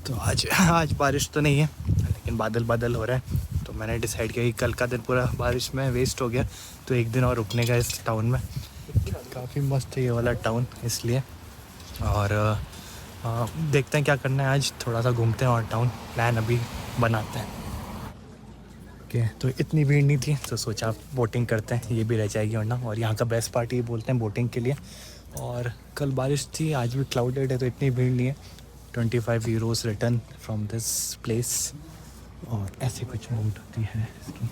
तो आज बारिश तो नहीं है, लेकिन बादल बादल हो रहा है। तो मैंने डिसाइड किया कि कल का दिन पूरा बारिश में वेस्ट हो गया, तो एक दिन और रुकने का इस टाउन में। काफ़ी मस्त है ये वाला टाउन इसलिए। और देखते हैं क्या करना है आज, थोड़ा सा घूमते हैं और टाउन प्लान अभी बनाते हैं। ओके, तो इतनी भीड़ नहीं थी तो सोचा बोटिंग करते हैं, ये भी रह जाएगी वरना। और यहाँ का बेस्ट पार्ट ये बोलते हैं बोटिंग के लिए। और कल बारिश थी, आज भी क्लाउडेड है तो इतनी भीड़ नहीं है। 25 Euros return from this place. और ऐसे कुछ बोट होती है इसकी।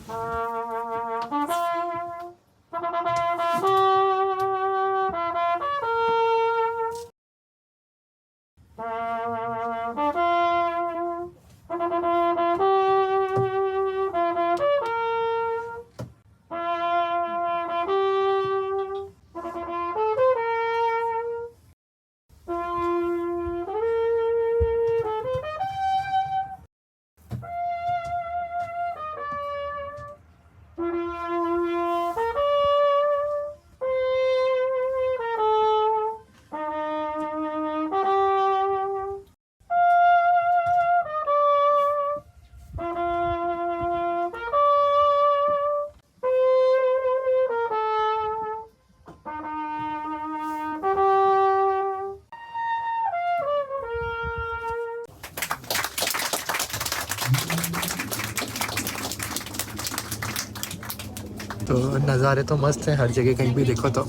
तो नज़ारे तो मस्त हैं हर जगह कहीं भी देखो तो,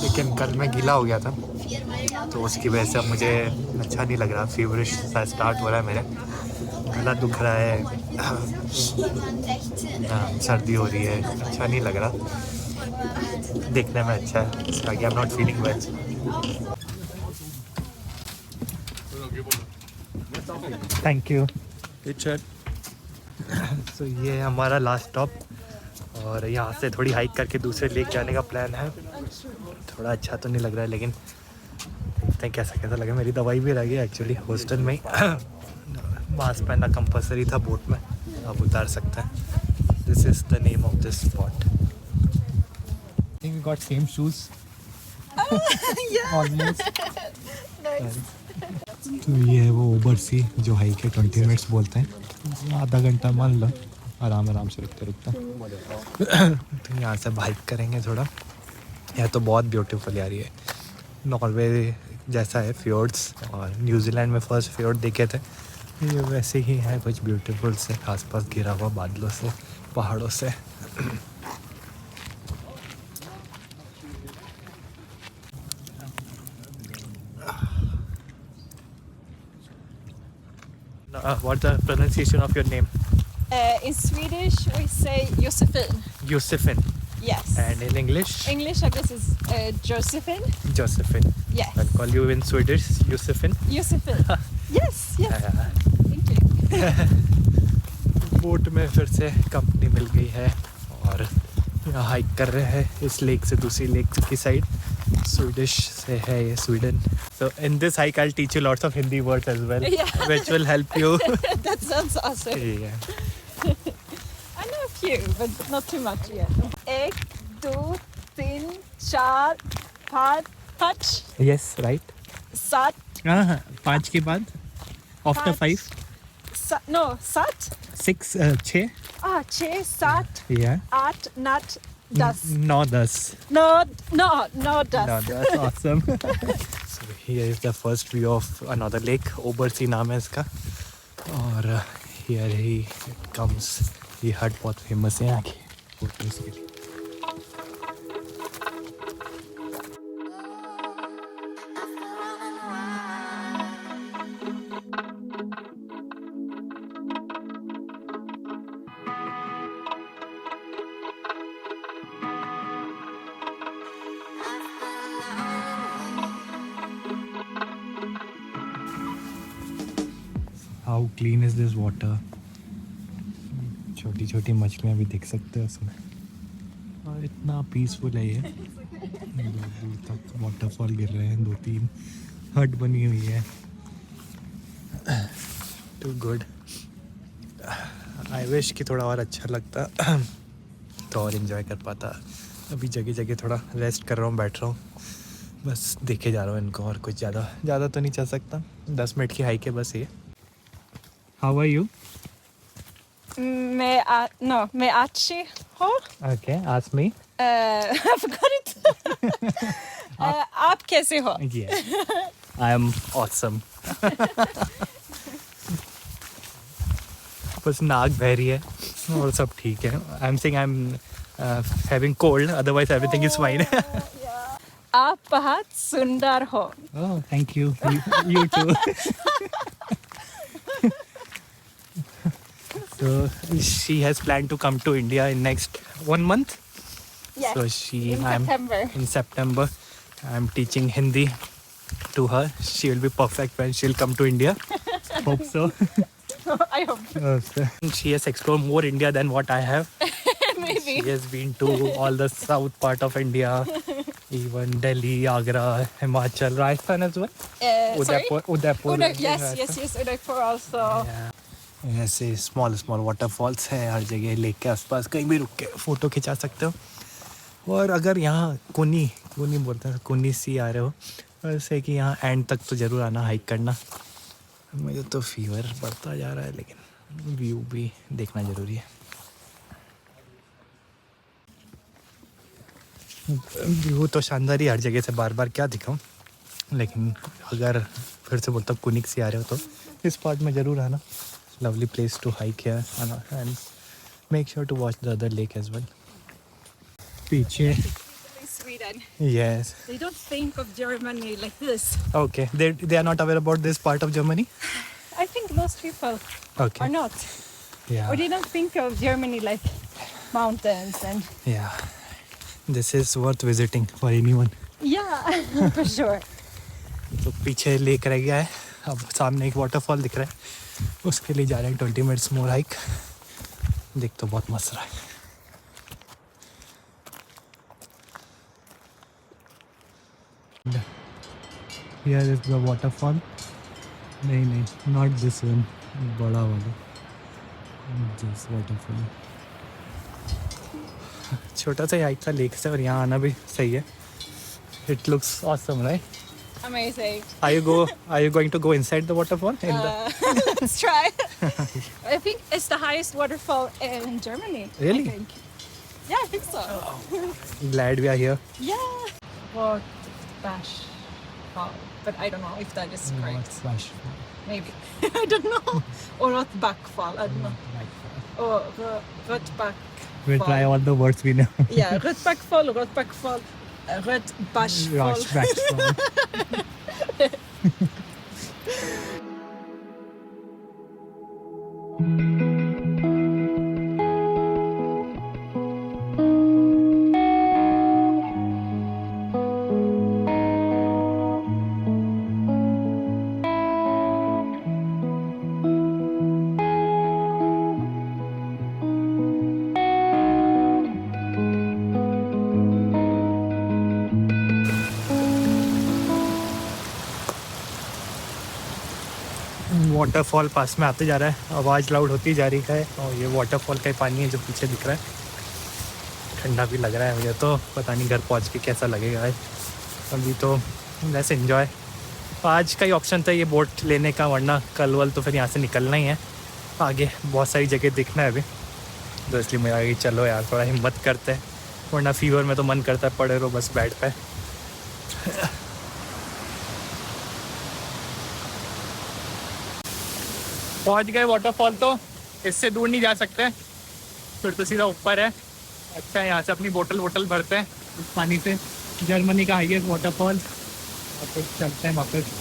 लेकिन कल मैं गीला हो गया था तो उसकी वजह से अब मुझे अच्छा नहीं लग रहा। फीवरिश सा स्टार्ट हो रहा है, मेरे गला दुख रहा है, सर्दी हो रही है, अच्छा नहीं लग रहा। देखने में अच्छा है, I am not feeling well. Thank you. तो ये है हमारा लास्ट स्टॉप और यहाँ से थोड़ी हाइक करके दूसरे लेक जाने का प्लान है। थोड़ा अच्छा तो नहीं लग रहा है, लेकिन देखते हैं कैसा लगे। मेरी दवाई भी रह गई एक्चुअली हॉस्टल में ही। मास्क पहनना कंपलसरी था बोट में, अब उतार सकते हैं। This is the name of this spot. I think we got same shoes almost. तो ये है वो ओबरसी जो हाइक है, 20 मिनट्स बोलते हैं, आधा घंटा मान लो, आराम से रुकता तो यहाँ से बाइक करेंगे थोड़ा। यह तो बहुत ब्यूटीफुल यार, ये नॉर्वे जैसा है फ्योर्ड्स, और न्यूजीलैंड में फर्स्ट फ्योर्ड देखे थे, ये वैसे ही है कुछ ब्यूटीफुल से, आसपास घिरा हुआ बादलों से, पहाड़ों से। What's the pronunciation of your name? In Swedish we say Josefin. Josephine. Yes. And in English? English I guess is Josephine. Josephine. Yes. I'll call you in Swedish Josephine. Josephine. Yes. Thank you. Boat में फिर से company मिल गई है और यहाँ hike कर रहे हैं इस लेक से दूसरी लेक की साइड। स्वीडिश से है ये, Sweden. So in this hike I'll teach you lots of Hindi words as well, which will help you. That sounds awesome. Yeah. I know a few, but not too much yet. 1, 2, 3, 4, 5. Yes, right. 7. 5 के बाद after 5. No, 7. 6, 6. 6, 7. Yeah. 8, 9, 10. 9, 10. No, 10. No, that's awesome. So here is the first view of another lake. Obersee नाम है इसका। और here he comes. ये हट बहुत famous है यहाँ की फोटोज के लिए। How clean is this water? छोटी छोटी मछलियाँ भी देख सकते हो उसमें, और इतना पीसफुल है ये। दूर दूर तक वाटरफॉल गिर रहे हैं, 2-3 हट बनी हुई है। To good. आई विश कि थोड़ा और अच्छा लगता तो और इन्जॉय कर पाता। अभी जगह जगह थोड़ा रेस्ट कर रहा हूँ, बैठ रहा हूँ, बस देखे जा रहा हूँ इनको, और कुछ ज़्यादा तो नहीं चल सकता। 10 मिनट की हाइक है बस ये। How are you? मैं अच्छी हूँ. Okay, ask me. I forgot it. आप कैसे हो? Yeah, I am awesome. बस नाक बह रही है और सब ठीक है. I'm saying I'm having cold. Otherwise, everything is fine. आप बहुत सुंदर हो. Oh, thank you. You too. So she has planned to come to India in next 1 month. Yes. So in September, I'm teaching Hindi to her. She will be perfect when she'll come to India. Hope so. I hope. She has explored more India than what I have. Maybe. She has been to all the south part of India, even Delhi, Agra, Himachal, Rajasthan as well. Udaipur. Yes, Udaipur also. Yeah. ऐसे small waterfalls हैं हर जगह. Lake के आसपास कहीं भी रुक के photo खिंचा सकते हो. और अगर यहाँ कुनी बोलते हैं, कोनिग्सी आ रहे हो, वैसे कि यहाँ एंड तक तो ज़रूर आना, हाइक करना. मुझे तो फीवर बढ़ता जा रहा है, लेकिन व्यू भी देखना ज़रूरी है. व्यू तो शानदार ही हर जगह से, बार बार क्या दिखाऊं. लेकिन अगर फिर से बोलता हूँ कोनिग्सी आ रहे हो तो इस पार्ट में ज़रूर आना. Lovely place to hike here and make sure to watch the other lake as well. पीछे. Sweden. Yes. They don't think of Germany like this. Okay. They are not aware about this part of Germany? I think most people Okay. are not. Yeah. Or they don't think of Germany like mountains and... Yeah. This is worth visiting for anyone. Yeah, for sure. तो पीछे lake रह गया है. अब सामने एक waterfall दिख रहा है. उसके लिए जा रहे हैं 20 मिनट्स मोर हाइक. देख तो बहुत मस्त रहा है. Here is the waterfall. नहीं, not this one. बड़ा वाला. This waterfall. छोटा सा हाइक का लेक से और यहाँ आना भी सही है. It looks awesome, right? Amazing. Are you going to go inside the waterfall? Let's try. I think it's the highest waterfall in Germany. Really? I think. Yeah, I think so. Glad we are here. Yeah. Rothbach fall. But I don't know if that is correct. Maybe. I don't know. Or Rothbach fall. I don't know. Or Rothbach. We'll try all the words we know. Yeah, Rothbach fall. Rothbach fall. Rothbach fall. Waterfall पास में आते जा रहा है. आवाज़ loud होती जा रही है. और ये वाटरफॉल का ही पानी है जो पीछे दिख रहा है. ठंडा भी लग रहा है मुझे तो. पता नहीं घर पहुंच के कैसा लगेगा. अभी तो लेट्स एंजॉय. आज का ही ऑप्शन था ये बोट लेने का, वरना कल तो फिर यहाँ से निकलना ही है. आगे बहुत सारी जगह दिखना है अभी, तो इसलिए मैं आगे चलो यार थोड़ा हिम्मत करते हैं. वरना फीवर में तो मन करता है पड़े रहो बस बेड पे. पहुंच गए वाटरफॉल. तो इससे दूर नहीं जा सकते, फिर तो सीधा ऊपर है. अच्छा, यहाँ से अपनी बोतल भरते हैं उस पानी से. जर्मनी का हाईएस्ट वाटरफॉल. और फिर चलते हैं वापस.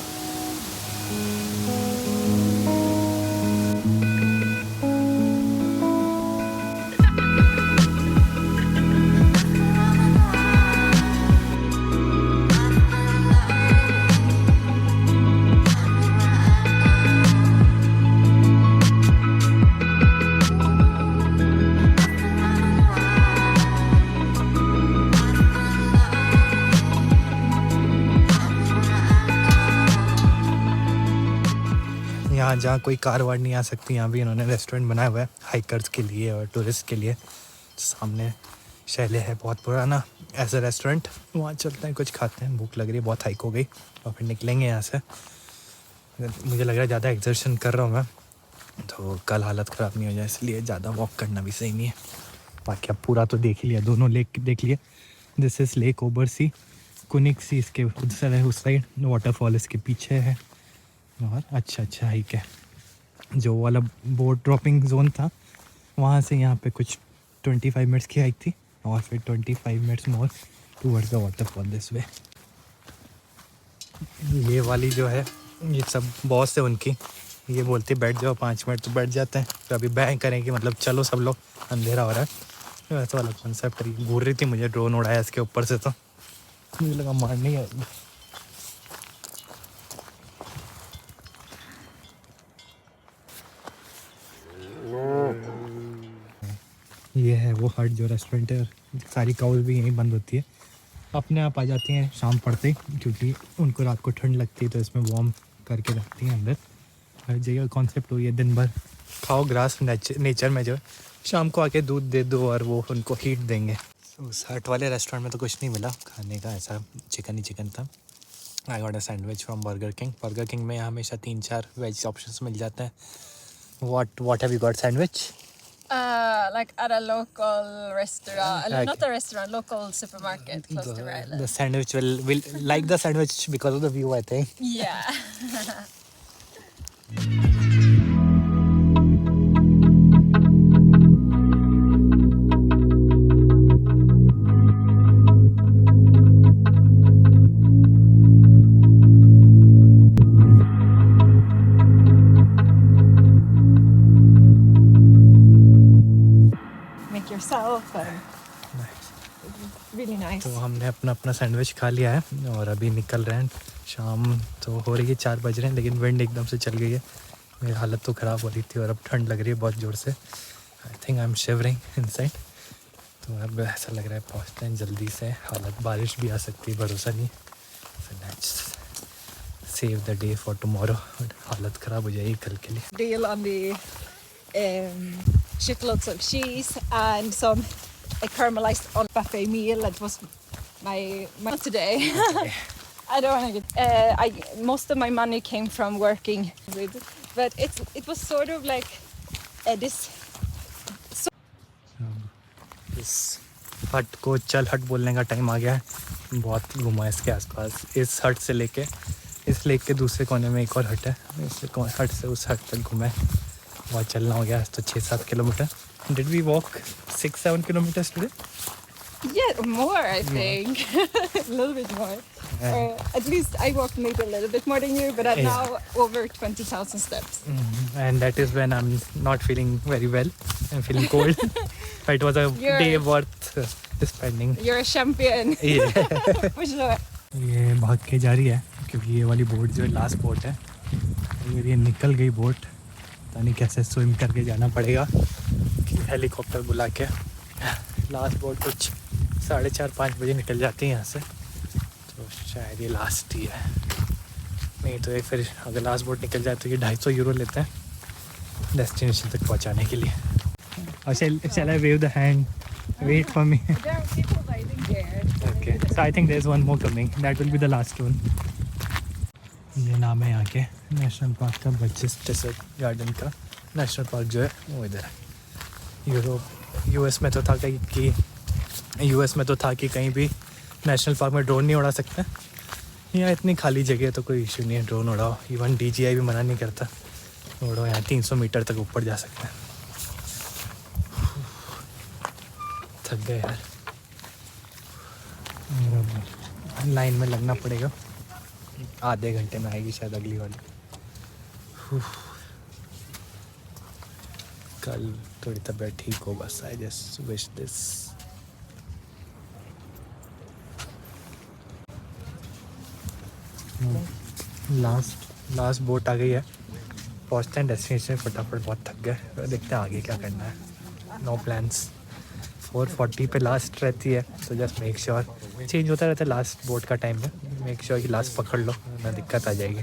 यहाँ जहाँ कोई कार वार नहीं आ सकती, यहाँ भी इन्होंने रेस्टोरेंट बनाया हुआ है हाइकर्स के लिए और टूरिस्ट के लिए. सामने शैले है बहुत पुराना ऐसा रेस्टोरेंट. वहाँ चलते हैं, कुछ खाते हैं. भूख लग रही है, बहुत हाइक हो गई. और फिर निकलेंगे यहाँ से. मुझे लग रहा है ज़्यादा एक्सर्शन कर रहा हूँ मैं, तो कल हालत ख़राब नहीं हो जाए, इसलिए ज़्यादा वॉक करना भी सही नहीं है। बाकी अब पूरा तो देख ही लिया, दोनों लेक देख लिए। दिस इज़ लेक ओबरसी, कोनिग्सी इसके उधर है, उस साइड वाटरफॉल इसके पीछे है। और अच्छा हाइक है। जो वाला बोट ड्रॉपिंग जोन था वहाँ से यहाँ पे कुछ 25 मिनट्स की हाइक थी, और फिर 25 minutes more towards the waterfall this way. ये वाली जो है ये सब बॉस है उनकी, ये बोलती बैठ जाओ 5 मिनट, तो बैठ जाते हैं। तो अभी बैंक करें कि मतलब चलो सब लोग, अंधेरा हो रहा है, तो ऐसा वाला कॉन्सेप्ट घूर रही थी। मुझे ड्रोन उड़ाया इसके ऊपर से, तो मुझे लगा मार नहीं आएगी। ये है वो हट जो रेस्टोरेंट है, सारी काउज भी यहीं बंद होती है, अपने आप आ जाती हैं शाम पड़ते ही, क्योंकि उनको रात को ठंड लगती है तो इसमें वार्म करके रखती हैं अंदर। हर जगह कॉन्सेप्ट हुई है दिन भर खाओ ग्रास नेचर में, जो शाम को आके दूध दे दो और वो उनको हीट देंगे। उस हट वाले रेस्टोरेंट में तो कुछ नहीं मिला खाने का, ऐसा चिकन ही चिकन था। I got a sandwich from burger king में हमेशा 3-4 वेज ऑप्शंस मिल जाते हैं। What have you got sandwich? Like at a local restaurant, not a restaurant, local supermarket close to where I live. The sandwich will like the sandwich because of the view, I think. Yeah. Make yourself and really nice. तो हमने अपना sandwich खा लिया है और अभी निकल रहे हैं। शाम तो हो रही है, 4 बज रहे हैं, लेकिन विंड एकदम से चल गई है। मेरी हालत तो ख़राब हो रही थी और अब ठंड लग रही है बहुत ज़ोर से। I think I am shivering inside. तो अब ऐसा लग रहा है पहुँचते हैं जल्दी से, हालत बारिश भी आ सकती है, भरोसा नहीं। So let's save the day for tomorrow. हालत ख़राब हो जाएगी कल के लिए। Deal on the shitloads of cheese and some caramelized on buffet meal. That was my today. I don't want to get. Most of my money came from working with, but it was sort of like this. इस हट को चल हट बोलने का time आ गया है। बहुत घूमा इसके आसपास। इस हट से लेके इस लेक के दूसरे कोने में एक और हट है, इस हट से उस हट तक घूमे। बहुत चलना हो गया तो 6-7 kilometre. Did we walk 6-7 kilometers today? Yeah, more I think. A little bit more. At least I walked maybe a little bit more than you, but I'm now over 20,000 steps. And that is when I'm not feeling very well. I'm feeling cold. But it was a day worth spending. You're a champion. Yeah. For sure. ये भाग के जा रही है क्योंकि ये वाली boat जो है लास्ट बोट है। अगर ये निकल गई बोट, पता नहीं कैसे स्विम करके जाना पड़ेगा कि हेलीकॉप्टर बुला के। लास्ट बोट कुछ 4:30-5 बजे निकल जाती है यहाँ से, तो शायद ये लास्ट ही है। नहीं तो ये फिर अगर लास्ट बोट निकल जाए तो ये 250 यूरो लेते हैं डेस्टिनेशन तक पहुँचाने के लिए। और shall I wave the hand? Wait for me. There are people waiting there. Okay, so I think there's one more coming. That will be the last one. ये नाम है यहाँ के नेशनल पार्क का, बर्चेस डेजर्ट गार्डन का national park जो है वो इधर है। यूएस में तो था कि कहीं भी नेशनल पार्क में ड्रोन नहीं उड़ा सकते। यहाँ इतनी खाली जगह है तो कोई इशू नहीं है, ड्रोन उड़ाओ। इवन DJI भी मना नहीं करता, उड़ो। यहाँ 300 मीटर तक ऊपर जा सकते हैं। थक गए यार, लाइन में लगना पड़ेगा। आधे घंटे में आएगी शायद अगली वाली। कल थोड़ी तबीयत ठीक हो बस। I just wish this. Last boat आ गई है, पहुंचते हैं डेस्टिनेशन फटाफट। बहुत थक गए, देखते हैं आगे क्या करना है। No plans. 4:40 पे लास्ट रहती है, तो जस्ट मेक श्योर चेंज होता रहता है लास्ट बोट का टाइम में। मेक श्योर कि लास्ट पकड़ लो, ना दिक्कत आ जाएगी।